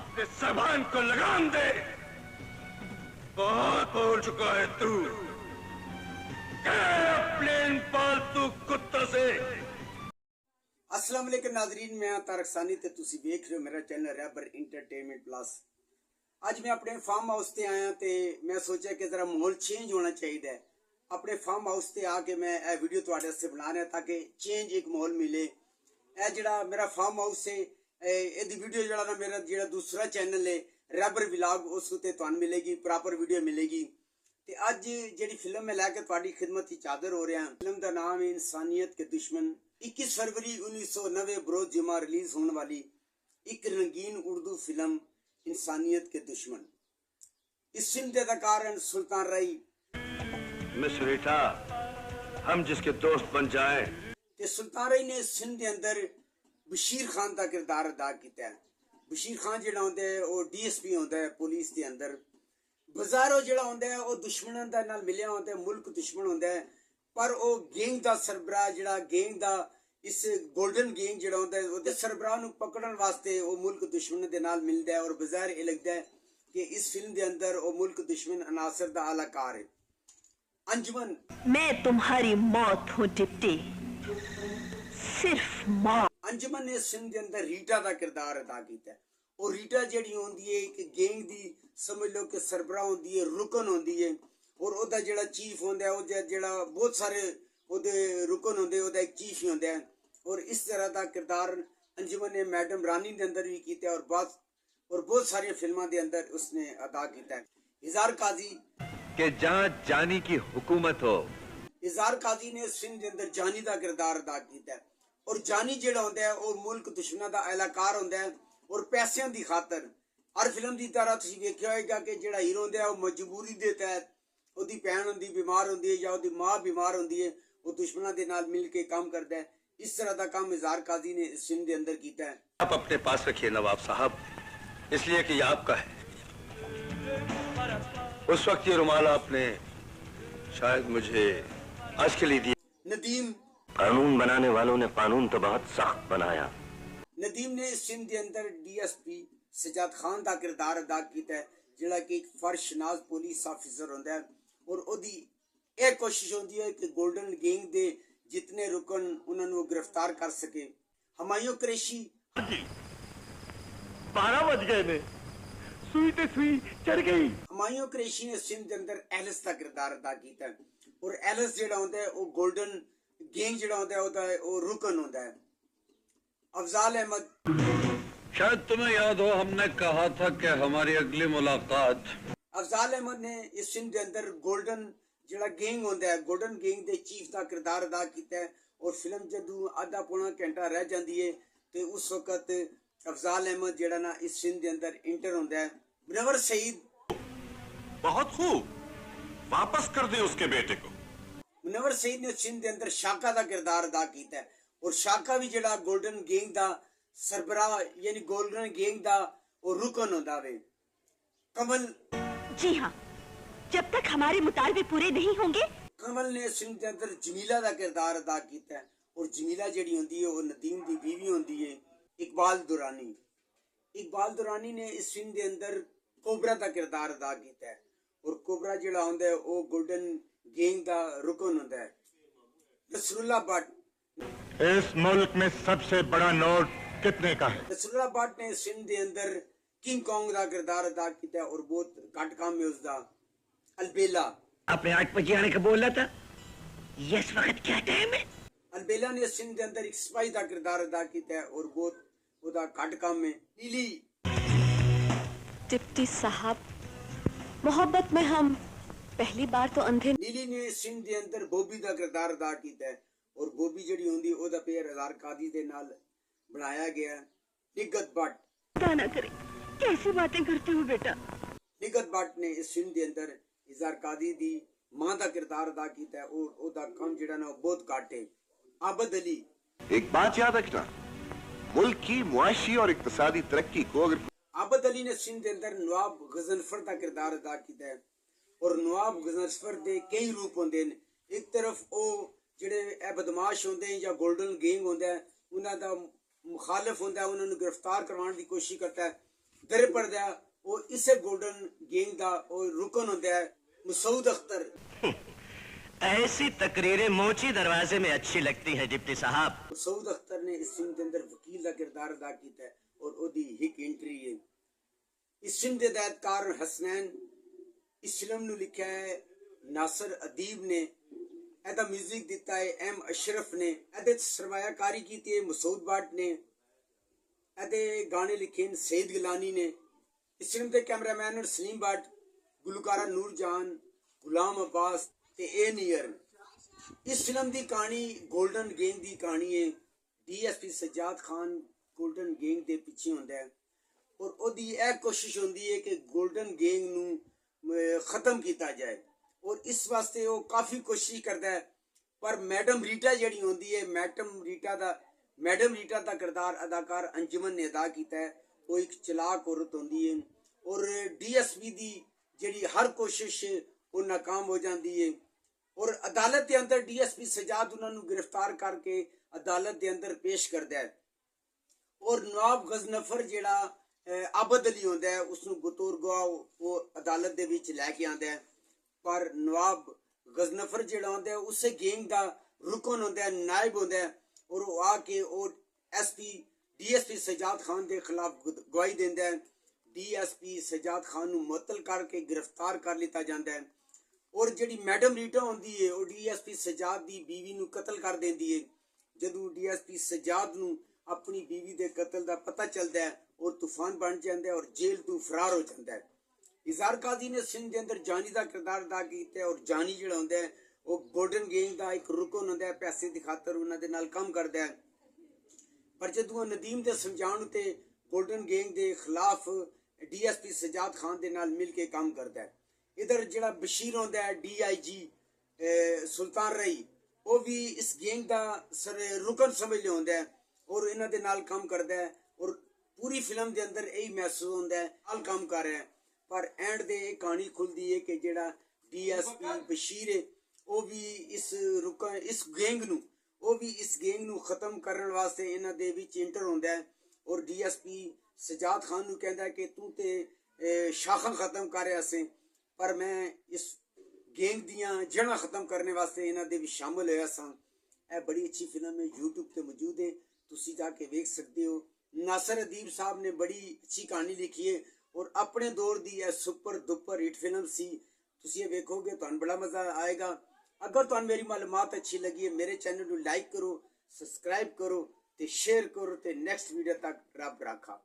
अपने जबान को लगाम दे। बहुत बोल चुका है तू। अपने इन पालतू कुत्तों से। अस्सलाम वालेकुम नाज़रीन, मैं तारक सानी ते तुसी देख रहे हो मेरा चैनल रैबर इंटरटेनमेंट प्लस। अज मैं अपने फार्म हाउस ते आया ते मैं सोचा कि जरा माहौल चेंज होना चाहिए। अपने फार्म हाउस ते आके मैं ए वीडियो तुहाडे वास्ते बना रहा ताकि चेंज एक माहौल मिले। ए जिहड़ा मेरा फार्म हाउस है एदी वीडियो जिहड़ा ना मेरा जिहड़ा दूसरा चैनल है रैबर व्लॉग उस उत्ते तुहानू मिलेगी, प्रॉपर वीडियो मिलेगी। ते अज जिहड़ी फिल्म मैं लैके तुहाडी खिदमत विच हाज़र हो रहा। फिल्म का नाम है इंसानियत के दुश्मन। 21 फरवरी 1990 बरोज जुमा रिलीज होने वाली एक रंगीन उर्दू फिल्म इंसानियत के दुश्मन। इस फिल्म के अदाकार हैं सुल्तान राई, मिस रीटा, हम जिसके दोस्त बन जाएं। ते सुल्तान राई ने इस फिल्म के अंदर बशीर खान का किरदार अदा किया है। बशीर खान जिहड़ा होंदा है वो DSP होंदा है पुलिस के अंदर। बाजारों जिहड़ा होंदा है वो दुश्मनों दे नाल मिलिया होंदा है, मुल्क दुश्मन होंदा है, पर वो गैंग दा सरबराह जिहड़ा गैंग दा इस गोल्डन गैंग जिहड़ा होंदा है ओदे सरबराह नूं पकड़न वास्ते वो मुल्क दुश्मन दे नाल मिलदा है। और बाजार ये लगदा है कि इस फिल्म के अंदर वो मुल्क दुश्मन अनासर दा अलाकार है। अंजुमन, मैं तुम्हारी मौत हूँ डिप्टी, सिर्फ मौत। अंजुमन ने इस फिल्म के अंदर रीटा का किरदार अदा किया है। और रीटा जिहड़ी होंदी है एक गैंग दी समझ लो कि सरबराह होंदी है, रुकन होंदी है। और ओदा जिहड़ा चीफ होंदा है, ओदा जिहड़ा बहुत सारे ओदे रुकन होंदे, ओदा एक चीफ ही होंदा है। और इस तरह का किरदार अंजुमन ने मैडम रानी के अंदर भी किया और बहुत सारी फिल्मों के अंदर उसने अदा किया है। इज़हार काजी कि जहाँ जानी की हुकूमत हो। इज़हार काजी ने इस फिल्म के अंदर जानी का किरदार अदा किया है। और जानी जिहड़ा होंदा है वो मुल्क दुश्मनों का एहलाकार होंदा है। और पैसों की खातर हर फिल्म की तरह तुसीं वेखिया होएगा कि जिहड़ा हीरो होंदा है वो मजबूरी के तहत ओदी भैन होंदी बीमार होंदी है या ओदी माँ बीमार होंदी है, वो दुश्मनों के नाल मिल के काम करता है। इस तरह का काम इज़हार काजी ने इस फिल्म के अंदर किया है। आप अपने पास रखिए नवाब साहब, इसलिए कि ये आपका है। उस वक्त ये रुमाल आपने शायद मुझे आज के लिए दिया। नदीम, कानून बनाने वालों ने कानून तो बहुत सख्त बनाया। नदीम ने इस फिल्म के अंदर DSP सजाद खान का किरदार अदा किया है, जिहड़ा कि एक फर्शनाज पुलिस ऑफिसर होंदा है। और ओदी एक कोशिश होंदी है कि गोल्डन गैंग दे जितने रुकन उन्होंने गिरफ्तार कर सके। हमायूं कुरैशी, 12 बज गए ने, सुई ते सुई चढ़ गई। हमायूं कुरैशी ने इस फिल्म के अंदर एलिस का किरदार अदा किया है। और एलिस जिहड़ा होंदा है वो गोल्डन गैंग जिहड़ा होंदा है ओदा वो रुकन होंदा है। अफजाल अहमद, शायद तुम्हें याद हो हमने कहा था कि हमारी अगली मुलाकात। अफजाल अहमद ने इस फिल्म के अंदर गोल्डन जिहड़ा गैंग होंदा है गोल्डन गैंग दे चीफ का किरदार अदा किया है। और फिल्म जदों आधा पौना घंटा रह जाती है तो उस वक्त अफजाल अहमद जिहड़ा ना इस फिल्म के अंदर इंटर होंदा है। मुनव्वर सईद, बहुत खूब, वापस कर दे उसके बेटे को। मुनव्वर सईद ने इस फिल्म के अंदर शाका का किरदार अदा किया है। और शाका भी जिहड़ा गोल्डन गैंग का सरबराह यानी गोल्डन गैंग का वो रुकन होंदा वे। कमल, जी हाँ, जब तक हमारे मुतालबे पूरे नहीं होंगे। कमल ने इस फिल्म के अंदर जमीला का किरदार अदा किया है। और जमीला जिहड़ी होंदी है वो नदीम की बीवी होंदी है। इकबाल दुरानी, इकबाल दुरानी ने इस फिल्म के अंदर कोबरा का किरदार अदा किया है। और कोबरा जिहड़ा होंदा है वो गोल्डन गैंग का रुकन होंदा है। नसरुल्लाह भट्ट, इस मुल्क में सबसे बड़ा नोट कितने का है? नसरुल्लाह भट्ट ने इस फिल्म के अंदर किंग कॉन्ग का किरदार अदा किया और बहुत घट काम है उसका। अलबेला, आपने 8 बजे आने का बोला था, ये इस वक्त क्या टाइम है? अलबेला ने इस फिल्म के अंदर एक सिपाही का किरदार अदा किया और बहुत उसका घट काम है। नीली, डिप्टी साहब, मोहब्बत में हम पहली बार तो अंधे। नीली ने इस फिल्म के अंदर बॉबी का किरदार अदा किया है। और बॉबी जिहड़ी होंदी ओदा पेयर इज़हार काजी दे नाल बनाया गया। निगत भट्ट, पता ना करे, कैसी बातें करते हो बेटा। निगत भट्ट ने इस फिल्म के अंदर इज़हार काजी दी मां का किरदार अदा किया और ओदा काम जिहड़ा ना बहुत घट है। आबद अली, एक बात याद रखना, मुल्क की मुआशी और इक्तिसादी तरक्की को अगर आबद अली ने फिल्म के अंदर नवाब गजनफर का किरदार अदा किया है। और नवाब गजनफर के कई रूप होंगे। एक तरफ वो जिहड़े बदमाश होंगे या गोल्डन गैंग होंदा है उन्हां दा मुखालिफ होंदा है, उन्होंने गिरफ्तार करवाने की कोशिश करता है। दर पर्दा वो इसे गोल्डन गैंग दा वो रुकन होंदा है मसूद अख्तर। ऐसी तकरीरें मोची दरवाजे में अच्छी लगती है डिप्टी साहब। मसूद अख्तर ने इस फिल्म के अंदर वकील का किरदार अदा किया है और ओदी हिक एंट्री है। इस फिल्म के हिदायतकार हसनैन, इस फिल्म ਨੂੰ लिखा है नासिर अदीब ने, ਇਹਦਾ म्यूजिक दिता है एम अशरफ ने, ਇਹਦੇ सरमायाकारी की है मसूद भट्ट ने, ਇਹਦੇ गाने लिखे हैं सईद गिलानी ने। इस फिल्म के कैमरामैन हैं सलीम भट्ट, गुलकारा नूर जान, गुलाम अब्बास ते ए नियर। इस फिल्म की कहानी गोल्डन गैंग की कहानी है। DSP Sajjad Khan golden gang के पीछे होंदा है और ओदी यह कोशिश होंदी है कि गोल्डन गैंग नू खत्म किया जाए और इस वास्ते वो काफ़ी कोशिश करता है। पर मैडम रीटा जिहड़ी होंदी है, मैडम रीटा का किरदार अदाकार अंजुमन ने अदा किया है। वो एक चलाक औरत होंदी है और DSP की जिहड़ी हर कोशिश वो नाकाम हो जाती है और अदालत के अंदर DSP सजाद उन्होंने गिरफ्तार करके अदालत के अंदर पेश करता है और नवाब गजनफर जिहड़ा आबद अली होंदा है उसनू बतौर गवाह वो अदालत दे विच लैके आंदा है। पर नवाब गजनफर जिहड़ा होंदा है उसे गैंग दा रुकन होंदा है, नायब होंदा है और वो आके और DSP सजाद खान के खिलाफ गवाही देंदा है। DSP सजाद खान नू मुअत्तल करके गिरफ्तार कर लिया जाता है और जिहड़ी मैडम रीटा होंदी है वो DSP सजाद की बीवी नू कतल कर देंदी है। जदों DSP सजाद नू अपनी बीवी के कतल का पता चलता है और तूफान बन जाता है और जेल तो फरार हो जाता है। इज़हार काजी ने सिंध के अंदर जानी का किरदार अदा किया और जानी जिहड़ा होंदा है वो गोल्डन गैंग का एक रुकन होंदा है, पैसे की खातर उन्हां दे नाल काम करता है। पर जदों नदीम के समझाउण ते गोल्डन गैंग के खिलाफ DSP सजाद खान के नाल मिल के काम करता है। इधर जिहड़ा बशीर होंदा है DIG सुल्तान रई वो भी इस गैंग का रुकन समझ लिया होंदा है और इन्हां दे नाल काम करता है और पूरी फिल्म के अंदर यही महसूस होंदा है नाल काम कर रहा है। पर एंड दे कहानी खुलती है कि जिहड़ा DSP बशीर है वो भी इस गैंग नू खत्म करने वास्ते इन्हां दे विच इंटर होंदा है और DSP सजाद खान नू कहंदा है कि तू ते शाखा खत्म कर रहा से पर मैं इस गैंग दियां जड़ां खत्म करने वास्ते इन्हां दे विच शामिल होया सां। यह बड़ी अच्छी फिल्म है, YouTube ते मौजूद है, तुसी जाके वेख सकते हो। नासिर अदीब साहब ने बड़ी अच्छी कहानी लिखी है और अपने दौर की यह सुपर दुपर हिट फिल्म सी। तुसी ये वेखोगे तो बड़ा मजा आएगा। अगर तुहानू मेरी मालूमात अच्छी लगी है मेरे चैनल को लाइक करो, सब्सक्राइब करो ते शेयर करो ते नेक्स्ट वीडियो तक रब राखा।